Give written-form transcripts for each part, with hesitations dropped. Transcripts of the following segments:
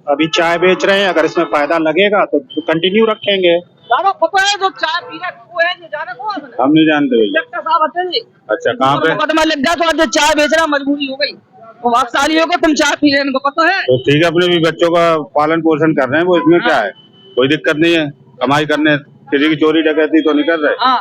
अभी चाय बेच रहे हैं, अगर इसमें फायदा लगेगा तो कंटिन्यू रखेंगे। दादा पता है जो चाय पी रहे वो है, जाने को आपने? हम नहीं जानते भैया। इंस्पेक्टर साहब आते जी। अच्छा, कहाँ पे? मुकदमा लग गया तो आज चाय बेचना मजबूरी हो गई। वो वाकसाली होगा, तुम चाय पी रहे, इनको पता है। तो ठीक है, अपने भी बच्चों का पालन पोषण कर रहे हैं, वो इसमें क्या है, कोई दिक्कत नहीं है। कमाई करने, किसी की चोरी डकैती तो नहीं कर रहे। हाँ,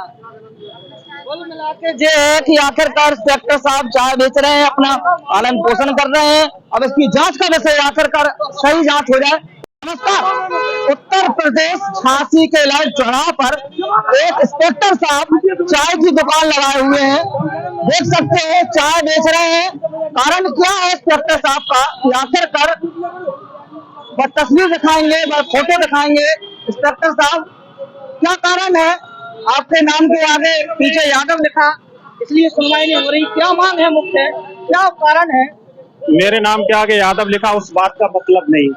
कुल मिला के ये है कि आखिरकार इंस्पेक्टर साहब चाय बेच रहे हैं, अपना पालन पोषण कर रहे हैं। अब इसकी जांच का विषय आखिरकार सही जांच हो जाए। नमस्कार। उत्तर प्रदेश झांसी के लाल चौराहे पर एक इंस्पेक्टर साहब चाय की दुकान लगाए हुए हैं। देख सकते हैं चाय बेच रहे हैं। कारण क्या है इंस्पेक्टर साहब का कि आखिरकार वह तस्वीर दिखाएंगे, वह फोटो दिखाएंगे। इंस्पेक्टर साहब, क्या कारण है आपके नाम के आगे पीछे यादव लिखा, इसलिए सुनवाई नहीं हो रही? क्या मांग है मुख्य, क्या कारण है? मेरे नाम के आगे यादव लिखा उस बात का मतलब नहीं।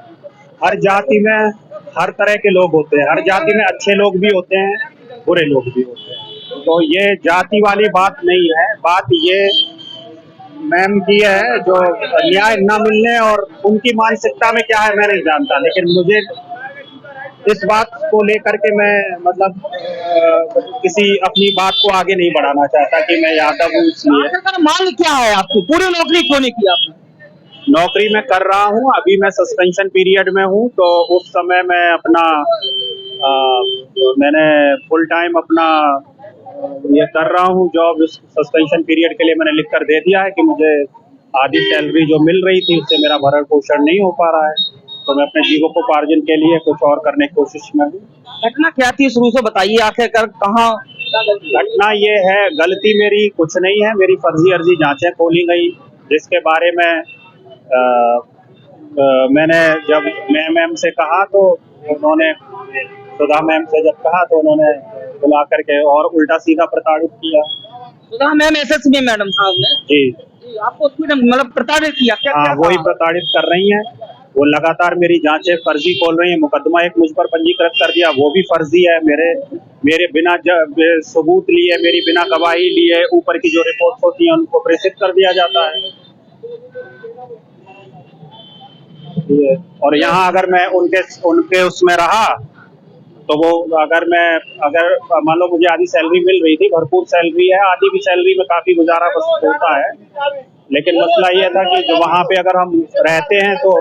हर जाति में हर तरह के लोग होते हैं, हर जाति में अच्छे लोग भी होते हैं, बुरे लोग भी होते हैं। तो ये जाति वाली बात नहीं है। बात ये मैम की है जो न्याय न मिलने, और उनकी मानसिकता में क्या है मैं नहीं जानता, लेकिन मुझे इस बात को लेकर के मैं मतलब किसी अपनी बात को आगे नहीं बढ़ाना चाहता कि मैं यादव हूँ इसलिए। मांग क्या है आपकी? पूरी नौकरी क्यों नहीं की आपने? नौकरी मैं कर रहा हूँ, अभी मैं सस्पेंशन पीरियड में हूँ, तो उस समय मैं अपना मैंने फुल टाइम अपना ये कर रहा हूँ जॉब। सस्पेंशन पीरियड के लिए मैंने लिख कर दे दिया है कि मुझे आधी सैलरी जो मिल रही थी उससे मेरा भरण पोषण नहीं हो पा रहा है, तो मैं अपने जीवकोपार्जन के लिए कुछ और करने की कोशिश में हूँ। घटना क्या थी शुरू से बताइए, आखिरकार कहाँ? घटना ये है, गलती मेरी कुछ नहीं है, मेरी फर्जी अर्जी जांचें खोली गई, जिसके बारे में मैंने जब मैम से कहा तो उन्होंने, सुधा मैम से जब कहा तो उन्होंने बुला करके और उल्टा सीधा प्रताड़ित किया। सुधा मैम एसएसबी मैडम साहब ने जी आपको मतलब प्रताड़ित किया? क्या हाँ, वही प्रताड़ित कर रही हैं। वो लगातार मेरी जांचें फर्जी खोल रही हैं। मुकदमा एक मुझ पर पंजीकृत कर दिया, वो भी फर्जी है। मेरे बिना सबूत लिए, मेरी बिना गवाही लिए ऊपर की जो रिपोर्ट होती है उनको प्रेषित कर दिया जाता है। और यहाँ अगर मैं उनके उसमें रहा तो वो अगर मान लो मुझे आधी सैलरी मिल रही थी, भरपूर सैलरी है, आधी भी सैलरी में काफी गुजारा बस होता है, लेकिन मसला ये था कि जो वहाँ पे अगर हम रहते हैं तो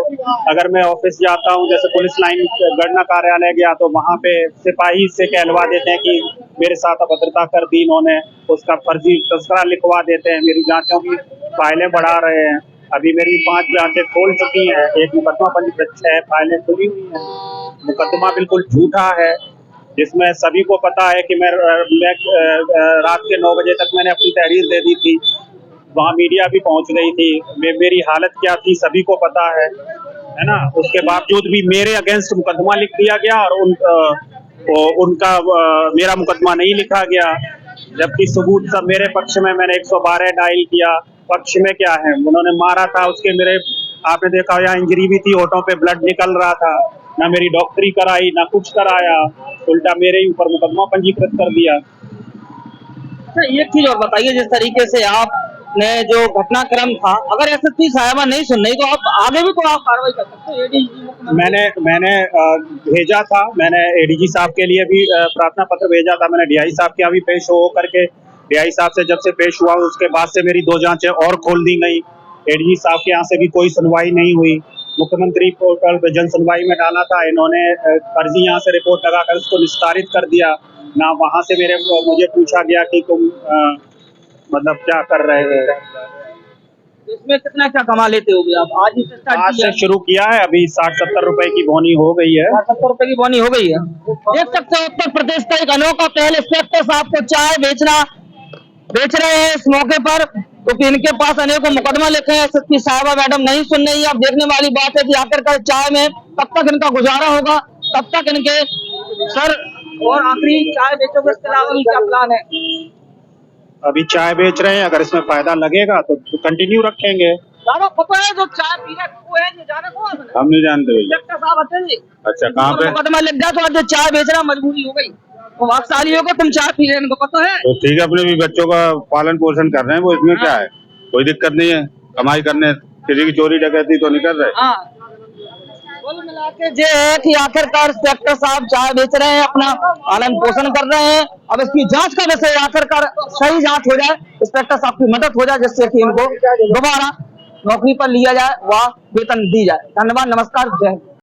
अगर मैं ऑफिस जाता हूँ, जैसे पुलिस लाइन गणना कार्यालय गया, तो वहाँ पे सिपाही से कहलवा देते हैं कि मेरे साथ अभद्रता कर दी इन्होंने, उसका फर्जी तस्करा लिखवा देते हैं, मेरी जांचों की फाइलें बढ़ा रहे हैं। अभी मेरी 5 जांचें खोल चुकी हैं, एक मुकदमा पंजीकृत 6 फाइलें खुली हुई हैं। मुकदमा बिल्कुल झूठा है, जिसमें सभी को पता है कि मैं रात के 9 बजे तक मैंने अपनी तहरीर दे दी थी, वहाँ मीडिया भी पहुंच गई थी, मेरी हालत क्या थी सभी को पता है ना। उसके बावजूद भी मेरे अगेंस्ट मुकदमा लिख दिया गया और उनका मेरा मुकदमा नहीं लिखा गया, जबकि सबूत सब मेरे पक्ष में। मैंने 112 डायल किया, पक्ष में क्या है, उन्होंने मारा था, उसके मेरे आपने देखा यहाँ इंजरी भी थी, होठों पे ब्लड निकल रहा था, ना मेरी डॉक्टरी कराई ना कुछ कराया, उल्टा मेरे ही ऊपर मुकदमा पंजीकृत कर दिया। अच्छा, एक चीज और बताइए, जिस तरीके से आपने जो घटनाक्रम था, अगर एसएसपी साहिबा नहीं सुन रही तो आप आगे भी तो आप कार्रवाई कर सकते हो। एडीजी मैंने भेजा था, मैंने एडीजी साहब के लिए भी प्रार्थना पत्र भेजा था, मैंने डीआई साहब के यहाँ भी पेश हो करके, डीआई साहब से जब से पेश हुआ उसके बाद से मेरी 2 जांचें और खोल दी गई, एडीजी साहब के यहाँ से भी कोई सुनवाई नहीं हुई। मुख्यमंत्री पोर्टल पे जन सुनवाई में डाला था, इन्होंने फर्जी यहाँ से रिपोर्ट लगाकर उसको निस्तारित कर दिया ना। वहां से मुझे पूछा गया कि तुम मतलब क्या कर रहे हो, इसमें कितना क्या कमा लेते हो आप? आज से शुरू किया है, अभी 60-70 रुपए की बोनी हो गई है। 70 रुपए की बोनी हो गई है। देख सकते हो उत्तर प्रदेश का एक अनोखा पहल, इंस्पेक्टर साहब को चाय बेच रहे हैं इस मौके पर, क्योंकि इनके पास अनेकों मुकदमा लिखे हैं। एसएसपी साहिबा मैडम नहीं सुन रही है। अब देखने वाली बात है कि आखिरकार चाय में कब तक इनका गुजारा होगा, तब तक इनके सर और आखिरी चाय बेचोगे, इसके अलावा भी क्या प्लान है? अभी चाय बेच रहे हैं, अगर इसमें फायदा लगेगा तो कंटिन्यू रखेंगे। दादा पता है जो चाय पी रहे वो है, जाने को आपने? हम नहीं जानते। इंस्पेक्टर साहब आते जी। अच्छा, कहाँ पे? मुकदमा लग गया तो आज चाय बेचना मजबूरी हो गई। वो वाकसाली होगा, तुम चाय पी रहे, इनको पता है। तो ठीक है, अपने भी बच्चों का पालन पोषण कर रहे हैं, वो इसमें क्या है, कोई दिक्कत नहीं है। कमाई करने, किसी की चोरी डकैती तो नहीं कर रहे। हाँ, कुल मिला के ये है कि आखिरकार इंस्पेक्टर साहब चाय बेच रहे हैं, अपना पालन पोषण कर रहे हैं। अब इसकी जांच का विषय आखिरकार सही जांच हो जाए, इंस्पेक्टर साहब की मदद हो जाए, जिससे कि इनको दोबारा नौकरी पर लिया जाए व वेतन दी जाए। धन्यवाद, नमस्कार, जय हिंद।